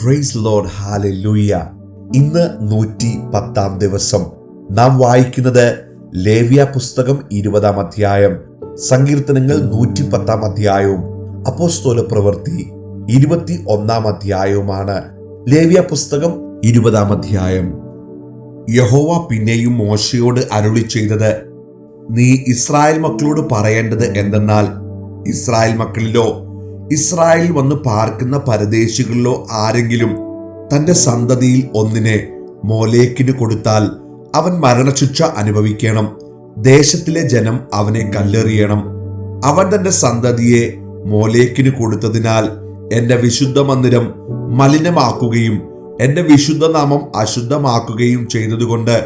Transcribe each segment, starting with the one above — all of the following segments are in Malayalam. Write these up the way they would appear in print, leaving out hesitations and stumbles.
Praise Lord, hallelujah. ഇന്ന് 110-ാം ദിവസം. നാം വായിക്കുന്നത് ലേവ്യ പുസ്തകം 20-ാം അധ്യായം, സങ്കീർത്തനങ്ങൾ 110-ാം അധ്യായവും അപ്പോസ്തല പ്രവൃത്തി 21-ാം അധ്യായവുമാണ്. ലേവ്യ പുസ്തകം 20-ാം അധ്യായം. യഹോവ പിന്നെയും മോശയോട് അരുളി ചെയ്തത്, നീ ഇസ്രായേൽ മക്കളോട് പറയേണ്ടത് എന്തെന്നാൽ, ഇസ്രായേൽ മക്കളിലോ ഇസ്രായേൽ വന്ന് പാർക്കുന്ന പരദേശികളിലോ ആരെങ്കിലും തന്റെ സന്തതിയിൽ ഒന്നിനെ മോലേക്കിന് കൊടുത്താൽ അവൻ മരണശിക്ഷ അനുഭവിക്കണം. ദേശത്തിലെ ജനം അവനെ കല്ലെറിയണം. അവൻ തന്റെ സന്തതിയെ മോലേക്കിന് കൊടുത്തതിനാൽ എന്റെ വിശുദ്ധ മന്ദിരം മലിനമാക്കുകയും എന്റെ വിശുദ്ധനാമം അശുദ്ധമാക്കുകയും ചെയ്തതുകൊണ്ട്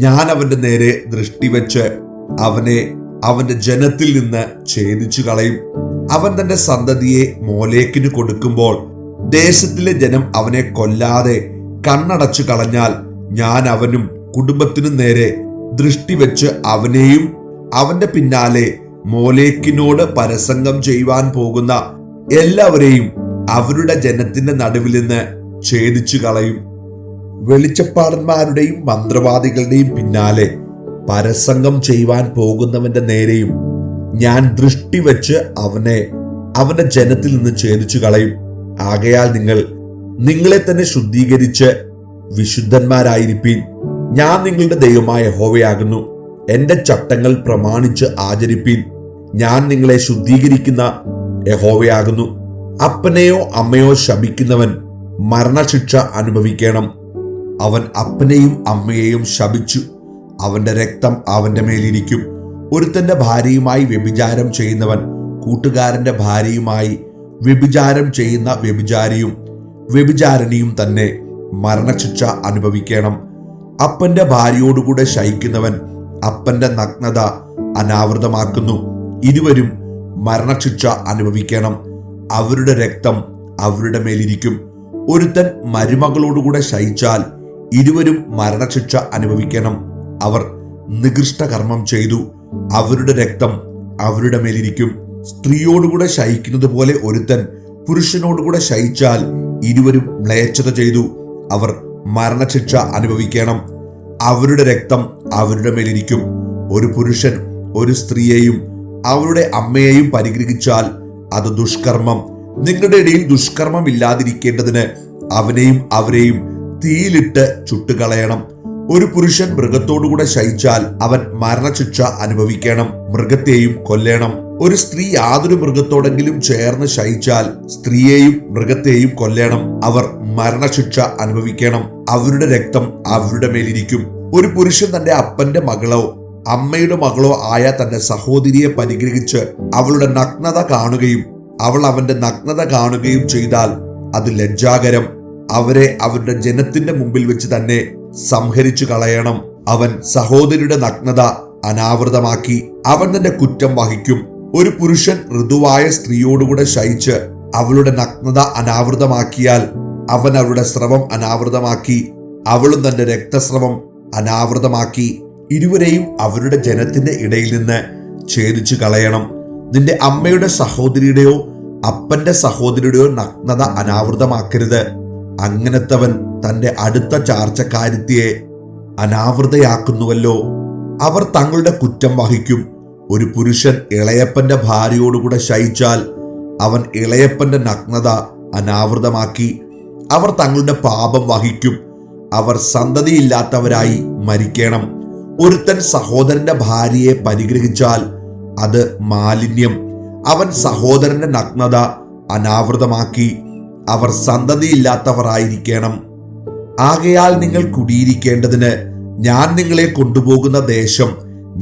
ഞാൻ അവന്റെ നേരെ ദൃഷ്ടിവെച്ച് അവനെ അവന്റെ ജനത്തിൽ നിന്ന് ഛേദിച്ചു കളയും. അവൻ തന്റെ സന്തതിയെ മോലേക്കിന് കൊടുക്കുമ്പോൾ ദേശത്തിലെ ജനം അവനെ കൊല്ലാതെ കണ്ണടച്ചു കളഞ്ഞാൽ ഞാൻ അവനും കുടുംബത്തിനും നേരെ ദൃഷ്ടിവെച്ച് അവനെയും അവന്റെ പിന്നാലെ മോലേക്കിനോട് പരസംഗം ചെയ്യുവാൻ പോകുന്ന എല്ലാവരെയും അവരുടെ ജനത്തിന്റെ നടുവിൽ നിന്ന് ഛേദിച്ചു കളയും. വെളിച്ചപ്പാടന്മാരുടെയും മന്ത്രവാദികളുടെയും പിന്നാലെ പരസംഗം ചെയ്യുവാൻ പോകുന്നവന്റെ നേരെയും ഞാൻ ദൃഷ്ടി വെച്ച് അവനെ അവന്റെ ജനത്തിൽ നിന്ന് ഛേദിച്ചു കളയും. ആകയാൽ നിങ്ങളെ തന്നെ ശുദ്ധീകരിച്ച് വിശുദ്ധന്മാരായിരിപ്പീൻ. ഞാൻ നിങ്ങളുടെ ദൈവമായ യഹോവയാകുന്നു. എന്റെ ചട്ടങ്ങൾ പ്രമാണിച്ച് ആചരിപ്പീൻ. ഞാൻ നിങ്ങളെ ശുദ്ധീകരിക്കുന്ന യഹോവയാകുന്നു. അപ്പനെയോ അമ്മയോ ശപിക്കുന്നവൻ മരണശിക്ഷ അനുഭവിക്കണം. അവൻ അപ്പനെയും അമ്മയെയും ശപിച്ചു, അവന്റെ രക്തം അവന്റെ മേലിരിക്കും. ഒരുത്തന്റെ ഭാര്യയുമായി വ്യഭിചാരം ചെയ്യുന്നവൻ കൂട്ടുകാരന്റെ ഭാര്യയുമായി വ്യഭിചാരം ചെയ്യുന്ന വ്യഭിചാരിയും വ്യഭിചാരിണിയും തന്നെ മരണശിക്ഷ അനുഭവിക്കണം. അപ്പന്റെ ഭാര്യയോടുകൂടെ ശയിക്കുന്നവൻ അപ്പന്റെ നഗ്നത അനാവൃതമാക്കുന്നു. ഇരുവരും മരണശിക്ഷ അനുഭവിക്കണം. അവരുടെ രക്തം അവരുടെ മേലിരിക്കും. ഒരുത്തൻ മരുമകളോടുകൂടെ ശയിച്ചാൽ ഇരുവരും മരണശിക്ഷ അനുഭവിക്കണം. അവർ നികൃഷ്ടകർമ്മം ചെയ്തു, അവരുടെ രക്തം അവരുടെ മേലിരിക്കും. സ്ത്രീയോടുകൂടെ ശയിക്കുന്നത് പോലെ ഒരുത്തൻ പുരുഷനോടുകൂടെ ശയിച്ചാൽ ഇരുവരും മ്ലേച്ഛത ചെയ്തു, അവർ മരണശിക്ഷ അനുഭവിക്കണം. അവരുടെ രക്തം അവരുടെ മേലിരിക്കും. ഒരു പുരുഷൻ ഒരു സ്ത്രീയെയും അവരുടെ അമ്മയെയും പരിഗ്രഹിച്ചാൽ അത് ദുഷ്കർമ്മം. നിങ്ങളുടെ ഇടയിൽ ദുഷ്കർമ്മം ഇല്ലാതിരിക്കേണ്ടതിന് അവനെയും അവരെയും തീയിലിട്ട് ചുട്ടുകളയണം. ഒരു പുരുഷൻ മൃഗത്തോടുകൂടെ ശയിച്ചാൽ അവൻ മരണശിക്ഷ അനുഭവിക്കണം, മൃഗത്തെയും കൊല്ലണം. ഒരു സ്ത്രീ യാതൊരു മൃഗത്തോടെങ്കിലും ചേർന്ന് ശയിച്ചാൽ സ്ത്രീയെയും മൃഗത്തെയും കൊല്ലണം, അവർ മരണശിക്ഷ അനുഭവിക്കണം. അവരുടെ രക്തം അവരുടെ മേലിരിക്കും. ഒരു പുരുഷൻ തന്റെ അപ്പന്റെ മകളോ അമ്മയുടെ മകളോ ആയ തന്റെ സഹോദരിയെ പരിഗ്രഹിച്ച് അവളുടെ നഗ്നത കാണുകയും അവൾ അവന്റെ നഗ്നത കാണുകയും ചെയ്താൽ അത് ലജ്ജാകരം. അവരെ അവരുടെ ജനത്തിന്റെ മുമ്പിൽ വെച്ച് തന്നെ സംഹരിച്ചു കളയണം. അവൻ സഹോദരിയുടെ നഗ്നത അനാവൃതമാക്കി അവൻ തന്റെ കുറ്റം വഹിക്കും. ഒരു പുരുഷൻ ഋതുവായ സ്ത്രീയോടുകൂടെ ശയിച്ച് അവളുടെ നഗ്നത അനാവൃതമാക്കിയാൽ അവൻ അവളുടെ സ്രവം അനാവൃതമാക്കി, അവളും തന്റെ രക്തസ്രവം അനാവൃതമാക്കി. ഇരുവരെയും അവരുടെ ജനത്തിന്റെ ഇടയിൽ നിന്ന് ഛേദിച്ചു കളയണം. നിന്റെ അമ്മയുടെ സഹോദരിയുടെയോ അപ്പന്റെ സഹോദരിയുടെയോ നഗ്നത അനാവൃതമാക്കരുത്. അങ്ങനത്തവൻ തന്റെ അടുത്ത ചാർച്ചക്കാരിയെ അനാവൃതയാക്കുന്നുവല്ലോ, അവർ തങ്ങളുടെ കുറ്റം വഹിക്കും. ഒരു പുരുഷൻ ഇളയപ്പന്റെ ഭാര്യയോടുകൂടെ ശയിച്ചാൽ അവൻ ഇളയപ്പന്റെ നഗ്നത അനാവൃതമാക്കി, അവർ തങ്ങളുടെ പാപം വഹിക്കും. അവർ സന്തതിയില്ലാത്തവരായി മരിക്കണം. ഒരുത്തൻ സഹോദരന്റെ ഭാര്യയെ പരിഗ്രഹിച്ചാൽ അത് മാലിന്യം. അവൻ സഹോദരന്റെ നഗ്നത അനാവൃതമാക്കി, അവർ സന്തതിയില്ലാത്തവരായിരിക്കണം. ആകയാൽ നിങ്ങൾ കുടിയിരിക്കേണ്ടതിന് ഞാൻ നിങ്ങളെ കൊണ്ടുപോകുന്ന ദേശം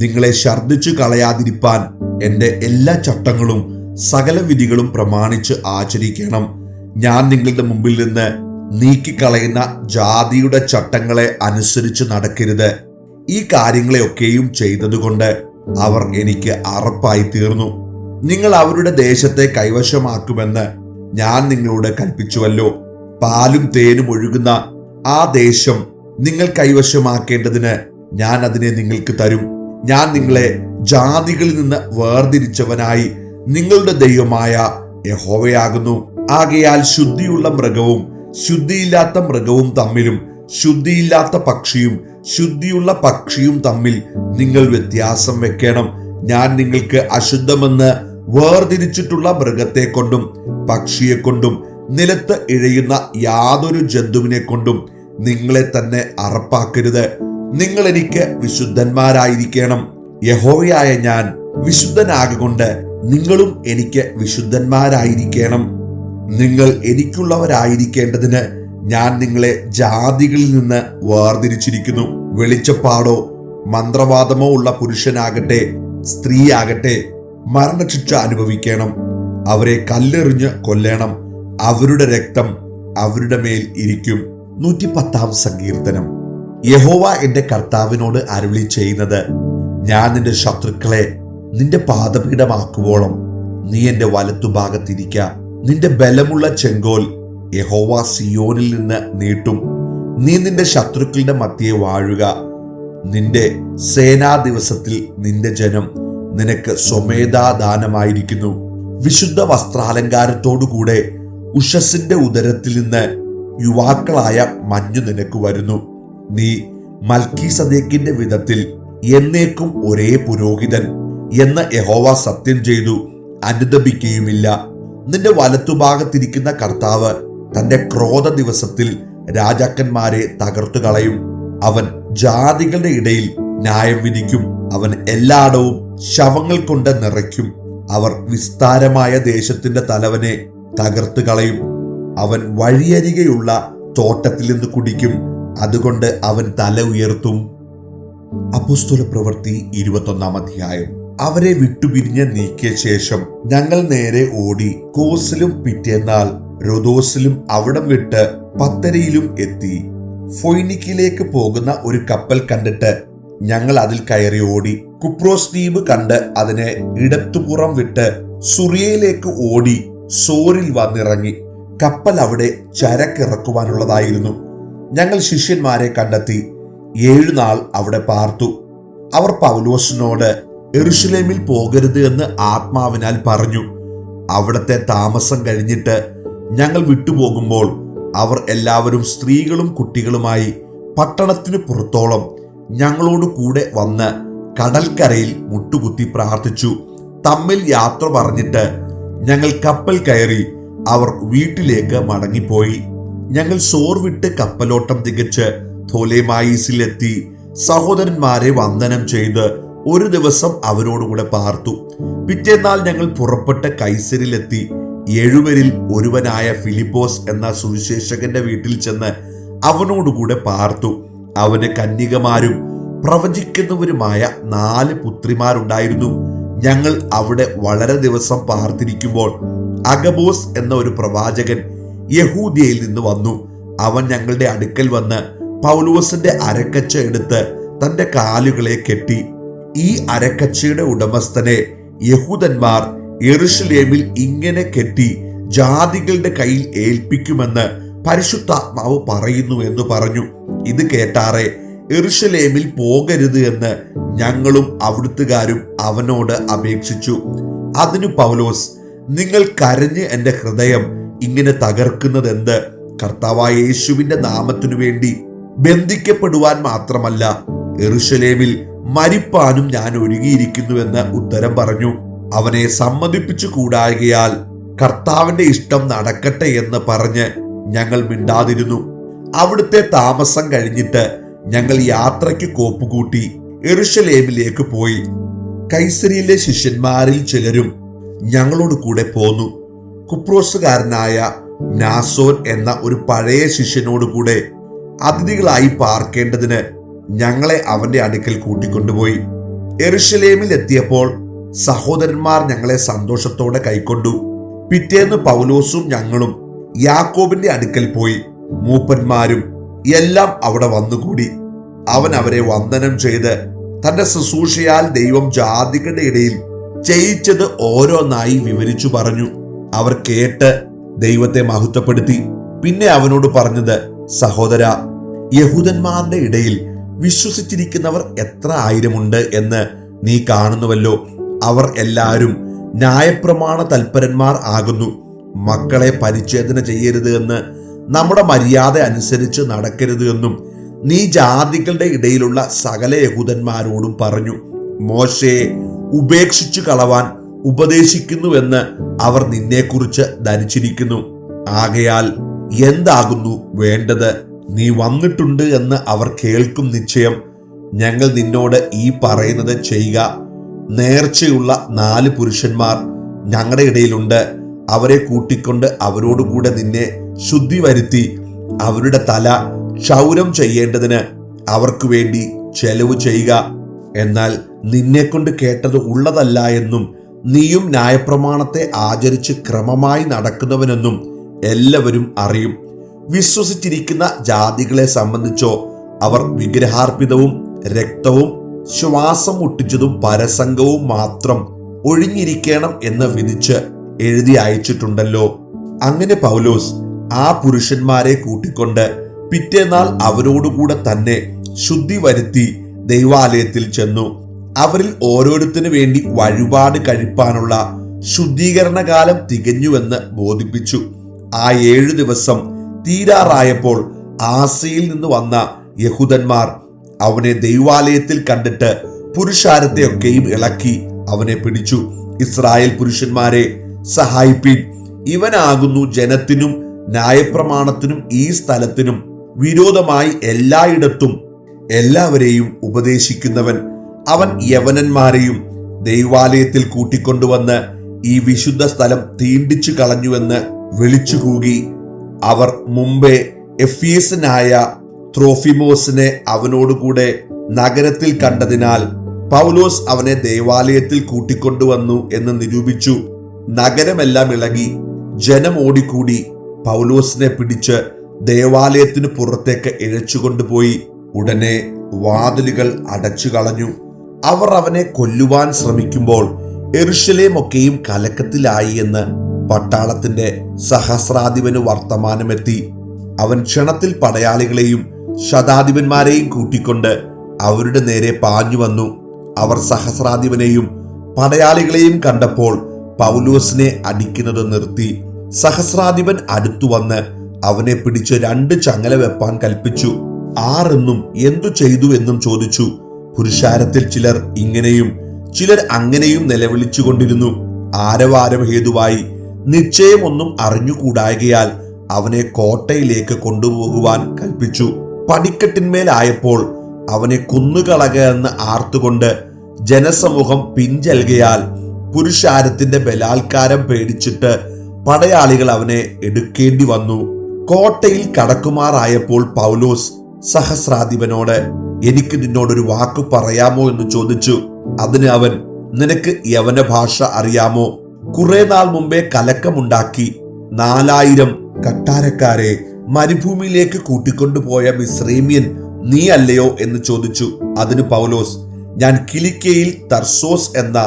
നിങ്ങളെ ഛർദ്ദിച്ചു കളയാതിരിപ്പാൻ എന്റെ എല്ലാ ചട്ടങ്ങളും സകല വിധികളും പ്രമാണിച്ച് ആചരിക്കണം. ഞാൻ നിങ്ങളുടെ മുമ്പിൽ നിന്ന് നീക്കിക്കളയുന്ന ജാതിയുടെ ചട്ടങ്ങളെ അനുസരിച്ച് നടക്കരുത്. ഈ കാര്യങ്ങളെയൊക്കെയും ചെയ്തതുകൊണ്ട് അവർ എനിക്ക് അറപ്പായി തീർന്നു. നിങ്ങൾ അവരുടെ ദേശത്തെ കൈവശമാക്കുമെന്ന് ഞാൻ നിങ്ങളോട് കൽപ്പിച്ചുവല്ലോ. പാലും തേനും ഒഴുകുന്ന ആ ദേശം നിങ്ങൾ കൈവശമാക്കേണ്ടതിന് ഞാൻ അതിനെ നിങ്ങൾക്ക് തരും. ഞാൻ നിങ്ങളെ ജാതികളിൽ നിന്ന് വേർതിരിച്ചവനായി നിങ്ങളുടെ ദൈവമായ യഹോവയാകുന്നു. ആകയാൽ ശുദ്ധിയുള്ള മൃഗവും ശുദ്ധിയില്ലാത്ത മൃഗവും തമ്മിലും ശുദ്ധിയില്ലാത്ത പക്ഷിയും ശുദ്ധിയുള്ള പക്ഷിയും തമ്മിൽ നിങ്ങൾ വ്യത്യാസം വെക്കണം. ഞാൻ നിങ്ങൾക്ക് അശുദ്ധമെന്ന് വേർതിരിച്ചിട്ടുള്ള മൃഗത്തെ കൊണ്ടും പക്ഷിയെ കൊണ്ടും നിലത്ത് ഇഴയുന്ന യാതൊരു ജന്തുവിനെ കൊണ്ടും നിങ്ങളെ തന്നെ അറപ്പാക്കരുത്. നിങ്ങൾ എനിക്ക് വിശുദ്ധന്മാരായിരിക്കണം. യഹോവയായ ഞാൻ വിശുദ്ധനാകൊണ്ട് നിങ്ങളും എനിക്ക് വിശുദ്ധന്മാരായിരിക്കണം. നിങ്ങൾ എനിക്കുള്ളവരായിരിക്കേണ്ടതിന് ഞാൻ നിങ്ങളെ ജാതികളിൽ നിന്ന് വേർതിരിച്ചിരിക്കുന്നു. വെളിച്ചപ്പാടോ മന്ത്രവാദമോ ഉള്ള പുരുഷനാകട്ടെ സ്ത്രീയാകട്ടെ മരണശിക്ഷ അനുഭവിക്കണം. അവരെ കല്ലെറിഞ്ഞ് കൊല്ലണം. അവരുടെ രക്തം അവരുടെ മേൽ ഇരിക്കും. 110 സങ്കീർത്തനം. യഹോവ എന്റെ കർത്താവിനോട് അരുളി ചെയ്യുന്നത്, ഞാൻ നിന്റെ ശത്രുക്കളെ നിന്റെ പാദപീഠമാക്കുവോളം നീ എന്റെ വലത്തുഭാഗത്തിരിക്ക. നിന്റെ ബലമുള്ള ചെങ്കോൽ യഹോവ സിയോനിൽ നിന്ന് നീട്ടും. നീ നിന്റെ ശത്രുക്കളുടെ മധ്യേ വാഴുക. നിന്റെ സേനാ ദിവസത്തിൽ നിന്റെ ജനം നിനക്ക് സ്വമേധാദാനമായിരിക്കുന്നു. വിശുദ്ധ വസ്ത്രാലങ്കാരത്തോടുകൂടെ ഉഷസ്സിന്റെ ഉദരത്തിൽ നിന്ന് യുവാക്കളായ മഞ്ഞു നിനക്ക് വരുന്നു. നീ മൽക്കീസദേക്കിന്റെ വിധത്തിൽ എന്നേക്കും ഒരേ പുരോഹിതൻ എന്ന് യഹോവ സത്യം ചെയ്തു അനുദപിക്കുകയുമില്ല. നിന്റെ വലത്തുഭാഗത്തിരിക്കുന്ന കർത്താവ് തന്റെ ക്രോധ ദിവസത്തിൽ രാജാക്കന്മാരെ തകർത്തു കളയും. അവൻ ജാതികളുടെ ഇടയിൽ ന്യായം വിധിക്കും. അവൻ എല്ലായിടവും ശവങ്ങൾ കൊണ്ട് നിറയ്ക്കും. അവർ വിസ്താരമായ ദേശത്തിന്റെ തലവനെ തകർത്തു കളയും. അവൻ വഴിയരികെയുള്ള തോട്ടത്തിൽ നിന്ന് കുടിക്കും. അതുകൊണ്ട് അവൻ തല ഉയർത്തും. അപ്പോസ്തല പ്രവൃത്തി 21 അധ്യായം. അവരെ വിട്ടുപിരിഞ്ഞ് നീക്കിയ ശേഷം ഞങ്ങൾ നേരെ ഓടി കോസിലും പിറ്റേന്നാൾ റോദോസിലും അവിടം വിട്ട് പത്തരയിലും എത്തി. ഫൊയ്നിക്കിലേക്ക് പോകുന്ന ഒരു കപ്പൽ കണ്ടിട്ട് ഞങ്ങൾ അതിൽ കയറി ഓടി. കുപ്രോസ് ദ്വീപ് കണ്ട് അതിനെ ഇടത്തുപുറം വിട്ട് സുറിയയിലേക്ക് ഓടി സോറിൽ വന്നിറങ്ങി. കപ്പൽ അവിടെ ചരക്കിറക്കുവാനുള്ളതായിരുന്നു. ഞങ്ങൾ ശിഷ്യന്മാരെ കണ്ടെത്തി 7 നാൾ അവിടെ പാർത്തു. അവർ പൗലോസിനോട് യെരുശലേമിൽ പോകരുത് എന്ന് ആത്മാവിനാൽ പറഞ്ഞു. അവിടത്തെ താമസം കഴിഞ്ഞിട്ട് ഞങ്ങൾ വിട്ടുപോകുമ്പോൾ അവർ എല്ലാവരും സ്ത്രീകളും കുട്ടികളുമായി പട്ടണത്തിന് പുറത്തോളം ഞങ്ങളോട് കൂടെ വന്ന് കടൽക്കരയിൽ മുട്ടുകുത്തി പ്രാർത്ഥിച്ചു. തമ്മിൽ യാത്ര പറഞ്ഞിട്ട് ഞങ്ങൾ കപ്പൽ കയറി അവർ വീട്ടിലേക്ക് മടങ്ങിപ്പോയി. ഞങ്ങൾ സോർ വിട്ട് കപ്പലോട്ടം തികച്ച് തോലെമായിസിലെത്തി സഹോദരന്മാരെ വന്ദനം ചെയ്ത് ഒരു ദിവസം അവരോടുകൂടെ പാർത്തു. പിറ്റേന്നാൾ ഞങ്ങൾ പുറപ്പെട്ട് കൈസരിലെത്തി. 7 ഒരുവനായ ഫിലിപ്പോസ് എന്ന സുവിശേഷകന്റെ വീട്ടിൽ ചെന്ന് അവനോടുകൂടെ പാർത്തു. അവന് കന്യകമാരും പ്രവചിക്കുന്നവരുമായ 4 പുത്രിമാരുണ്ടായിരുന്നു. ഞങ്ങൾ അവിടെ വളരെ ദിവസം പാർത്തിരിക്കുമ്പോൾ അഗബോസ് എന്ന ഒരു പ്രവാചകൻ യഹൂദ്യയിൽ നിന്ന് വന്നു. അവൻ ഞങ്ങളുടെ അടുക്കൽ വന്ന് പൗലോസിന്റെ അരക്കച്ച എടുത്ത് തന്റെ കാലുകളെ കെട്ടി. ഈ അരക്കച്ചയുടെ ഉടമസ്ഥനെ യഹൂദന്മാർ യെരുശലേമിൽ ഇങ്ങനെ കെട്ടി ജാതികളുടെ കയ്യിൽ ഏൽപ്പിക്കുമെന്ന് പരിശുദ്ധാത്മാവ് പറയുന്നു എന്ന് പറഞ്ഞു. ഇത് കേട്ടാറെ യെരുശലേമിൽ പോകരുത് എന്ന് ഞങ്ങളും അവിടുത്തുകാരും അവനോട് അപേക്ഷിച്ചു. അതിനു പൗലോസ്, നിങ്ങൾ കരഞ്ഞ് എന്റെ ഹൃദയം ഇങ്ങനെ തകർക്കുന്നത് എന്ത്? കർത്താവായ യേശുവിന്റെ നാമത്തിനു വേണ്ടി ബന്ധിക്കപ്പെടുവാൻ മാത്രമല്ല, യെരുശലേമിൽ മരിപ്പാനും ഞാൻ ഒരുങ്ങിയിരിക്കുന്നുവെന്ന് ഉത്തരം പറഞ്ഞു. അവനെ സമ്മതിപ്പിച്ചു കൂടായകയാൽ കർത്താവിന്റെ ഇഷ്ടം നടക്കട്ടെ എന്ന് പറഞ്ഞ് ഞങ്ങൾ മിണ്ടാതിരുന്നു. അവിടുത്തെ താമസം കഴിഞ്ഞിട്ട് ഞങ്ങൾ യാത്രയ്ക്ക് കോപ്പുകൂട്ടി യെരുശലേമിലേക്ക് പോയി. കൈസരിയിലെ ശിഷ്യന്മാരിൽ ചിലരും ഞങ്ങളോട് കൂടെ പോന്നു. കുപ്രോസുകാരനായ നാസോൻ എന്ന ഒരു പഴയ ശിഷ്യനോട് കൂടെ അതിഥികളായി പാർക്കേണ്ടതിന് ഞങ്ങളെ അവന്റെ അടുക്കൽ കൂട്ടിക്കൊണ്ടുപോയി. യെരുശലേമിൽ എത്തിയപ്പോൾ സഹോദരന്മാർ ഞങ്ങളെ സന്തോഷത്തോടെ കൈക്കൊണ്ടു. പിറ്റേന്ന് പൗലോസും ഞങ്ങളും യാക്കോബിന്റെ അടുക്കൽ പോയി. മൂപ്പന്മാരും എല്ലാം അവിടെ വന്നുകൂടി. അവൻ അവരെ വന്ദനം ചെയ്ത് തന്റെ ശുശ്രൂഷയാൽ ദൈവം ജാതികളുടെ ഇടയിൽ ചെയ്യിച്ചത് ഓരോന്നായി വിവരിച്ചു പറഞ്ഞു. അവർ കേട്ട് ദൈവത്തെ മഹത്വപ്പെടുത്തി. പിന്നെ അവനോട് പറഞ്ഞത്, സഹോദര, യഹൂദന്മാരുടെ ഇടയിൽ വിശ്വസിച്ചിരിക്കുന്നവർ എത്ര ആയിരമുണ്ട് എന്ന് നീ കാണുന്നുവല്ലോ. അവർ എല്ലാവരും ന്യായപ്രമാണ തൽപരന്മാർ ആകുന്നു. മക്കളെ പരിച്ഛേദന ചെയ്യരുത് എന്ന് നമ്മുടെ മര്യാദ അനുസരിച്ച് നടക്കരുത് എന്നും നീ ജാതികളുടെ ഇടയിലുള്ള സകല യഹൂദന്മാരോടും പറഞ്ഞു. മോശയെ ഉപേക്ഷിച്ചു കളവാൻ ഉപദേശിക്കുന്നുവെന്ന് അവർ നിന്നെക്കുറിച്ച് ധരിച്ചിരിക്കുന്നു. ആകയാൽ എന്താകുന്നു വേണ്ടത്? നീ വന്നിട്ടുണ്ട് എന്ന് അവർ കേൾക്കും നിശ്ചയം. ഞങ്ങൾ നിന്നോട് ഈ പറയുന്നത് ചെയ്യുക. നേർച്ചയുള്ള 4 പുരുഷന്മാർ ഞങ്ങളുടെ ഇടയിലുണ്ട്. അവരെ കൂട്ടിക്കൊണ്ട് അവരോടുകൂടെ നിന്നെ ശുദ്ധി വരുത്തി അവരുടെ തല ക്ഷൗരം ചെയ്യേണ്ടതിന് അവർക്ക് വേണ്ടി ചെലവ് ചെയ്യുക. എന്നാൽ നിന്നെക്കൊണ്ട് കേട്ടത് ഉള്ളതല്ല എന്നും നീയും ന്യായപ്രമാണത്തെ ആചരിച്ച് ക്രമമായി നടക്കുന്നവനെന്നും എല്ലാവരും അറിയും. വിശ്വസിച്ചിരിക്കുന്ന ജാതികളെ സംബന്ധിച്ചോ അവർ വിഗ്രഹാർപ്പിതവും രക്തവും ശ്വാസം മുട്ടിച്ചതും പരസംഗവും മാത്രം ഒഴിഞ്ഞിരിക്കണം എന്ന് വിധിച്ച് എഴുതി അയച്ചിട്ടുണ്ടല്ലോ. അങ്ങനെ പൗലോസ് ആ പുരുഷന്മാരെ കൂട്ടിക്കൊണ്ട് പിറ്റേന്നാൾ അവരോടുകൂടെ തന്നെ ശുദ്ധി വരുത്തി ദൈവാലയത്തിൽ ചെന്നു. അവരിൽ ഓരോരുത്തനു വേണ്ടി വഴിപാട് കഴിപ്പാനുള്ള ശുദ്ധീകരണകാലം തികഞ്ഞുവെന്ന് ബോധിപ്പിച്ചു. ആ 7 ദിവസം തീരാറായപ്പോൾ ആസിയിൽ നിന്ന് വന്ന യഹൂദന്മാർ അവനെ ദൈവാലയത്തിൽ കണ്ടിട്ട് പുരുഷാരത്തെയൊക്കെയും ഇളക്കി അവനെ പിടിച്ചു. ഇസ്രായേൽ പുരുഷന്മാരെ സഹായിപ്പിൻ, ഇവനാകുന്നു ജനത്തിനും ന്യായപ്രമാണത്തിനും ഈ സ്ഥലത്തിനും വിരോധമായി എല്ലായിടത്തും എല്ലാവരെയും ഉപദേശിക്കുന്നവൻ. അവൻ യവനന്മാരെയും ദൈവാലയത്തിൽ കൂട്ടിക്കൊണ്ടുവന്ന് ഈ വിശുദ്ധ സ്ഥലം തീണ്ടിച്ചു കളഞ്ഞുവെന്ന് വിളിച്ചുകൂകി. അവർ മുമ്പേ എഫീസനായ ത്രോഫിമോസിനെ അവനോടുകൂടെ നഗരത്തിൽ കണ്ടതിനാൽ പൗലോസ് അവനെ ദേവാലയത്തിൽ കൂട്ടിക്കൊണ്ടുവന്നു എന്ന് നിരൂപിച്ചു. നഗരമെല്ലാം ഇളകി ജനം ഓടിക്കൂടി പൗലോസിനെ പിടിച്ച് ദേവാലയത്തിന് പുറത്തേക്ക് ഇഴച്ചുകൊണ്ടുപോയി. ഉടനെ വാതിലുകൾ അടച്ചു കളഞ്ഞു. അവർ അവനെ കൊല്ലുവാൻ ശ്രമിക്കുമ്പോൾ യെരൂശലേമൊക്കെയും കലക്കത്തിലായി എന്ന് പട്ടാളത്തിന്റെ സഹസ്രാധിപന് വർത്തമാനമെത്തി. അവൻ ക്ഷണത്തിൽ പടയാളികളെയും ശതാധിപന്മാരെയും കൂട്ടിക്കൊണ്ട് അവരുടെ നേരെ പാഞ്ഞു വന്നു. അവർ സഹസ്രാധിപനെയും പടയാളികളെയും കണ്ടപ്പോൾ പൗലോസിനെ അടിക്കുന്നത് നിർത്തി. സഹസ്രാധിപൻ അടുത്തു വന്ന് അവനെ പിടിച്ച് 2 ചങ്ങല വെപ്പാൻ കൽപ്പിച്ചു. ആരെന്നും എന്തു ചെയ്തു എന്നും ചോദിച്ചു. പുരുഷാരത്തിൽ ചിലർ ഇങ്ങനെയും ചിലർ അങ്ങനെയും നിലവിളിച്ചുകൊണ്ടിരുന്നു. ആരവാരം ഹേതുവായി നിശ്ചയമൊന്നും അറിഞ്ഞുകൂടായകയാൽ അവനെ കോട്ടയിലേക്ക് കൊണ്ടുപോകുവാൻ കൽപ്പിച്ചു. പടിക്കെട്ടിന്മേലായപ്പോൾ അവനെ കൊന്നുകളക എന്ന് ആർത്തുകൊണ്ട് ജനസമൂഹം പിഞ്ചൽകയാൽ പുരുഷാരത്തിന്റെ ബലാത്കാരം പേടിച്ചിട്ട് പടയാളികൾ അവനെ എടുക്കേണ്ടി വന്നു. കോട്ടയിൽ കടക്കുമാറായപ്പോൾ പൗലോസ് സഹസ്രാധിപനോട്, എനിക്ക് നിന്നോടൊരു വാക്ക് പറയാമോ എന്ന് ചോദിച്ചു. അതിന് അവൻ, നിനക്ക് യവന ഭാഷ അറിയാമോ? കുറെ നാൾ മുമ്പേ കലക്കമുണ്ടാക്കി 4000 കട്ടാരക്കാരെ മരുഭൂമിയിലേക്ക് കൂട്ടിക്കൊണ്ടുപോയ മിസ്രൈമ്യൻ നീ അല്ലയോ എന്ന് ചോദിച്ചു. അതിന് പൗലോസ്, ഞാൻ കിലിക്കയിൽ തർസോസ് എന്ന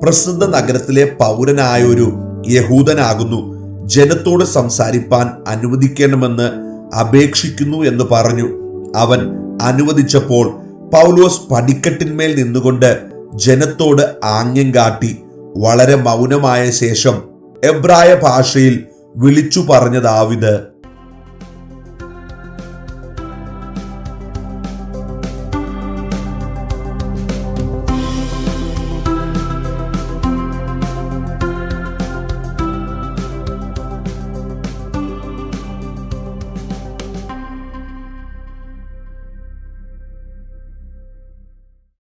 പ്രസിദ്ധ നഗരത്തിലെ പൗരനായൊരു യഹൂദനാകുന്നു. ജനത്തോട് സംസാരിപ്പാൻ അനുവദിക്കണമെന്ന് അപേക്ഷിക്കുന്നു എന്ന് പറഞ്ഞു. അവൻ അനുവദിച്ചപ്പോൾ പൗലോസ് പടിക്കെട്ടിന്മേൽ നിന്നുകൊണ്ട് ജനത്തോട് ആംഗ്യം കാട്ടി വളരെ മൗനമായ ശേഷം എബ്രായ ഭാഷയിൽ വിളിച്ചു പറഞ്ഞതാവിത്,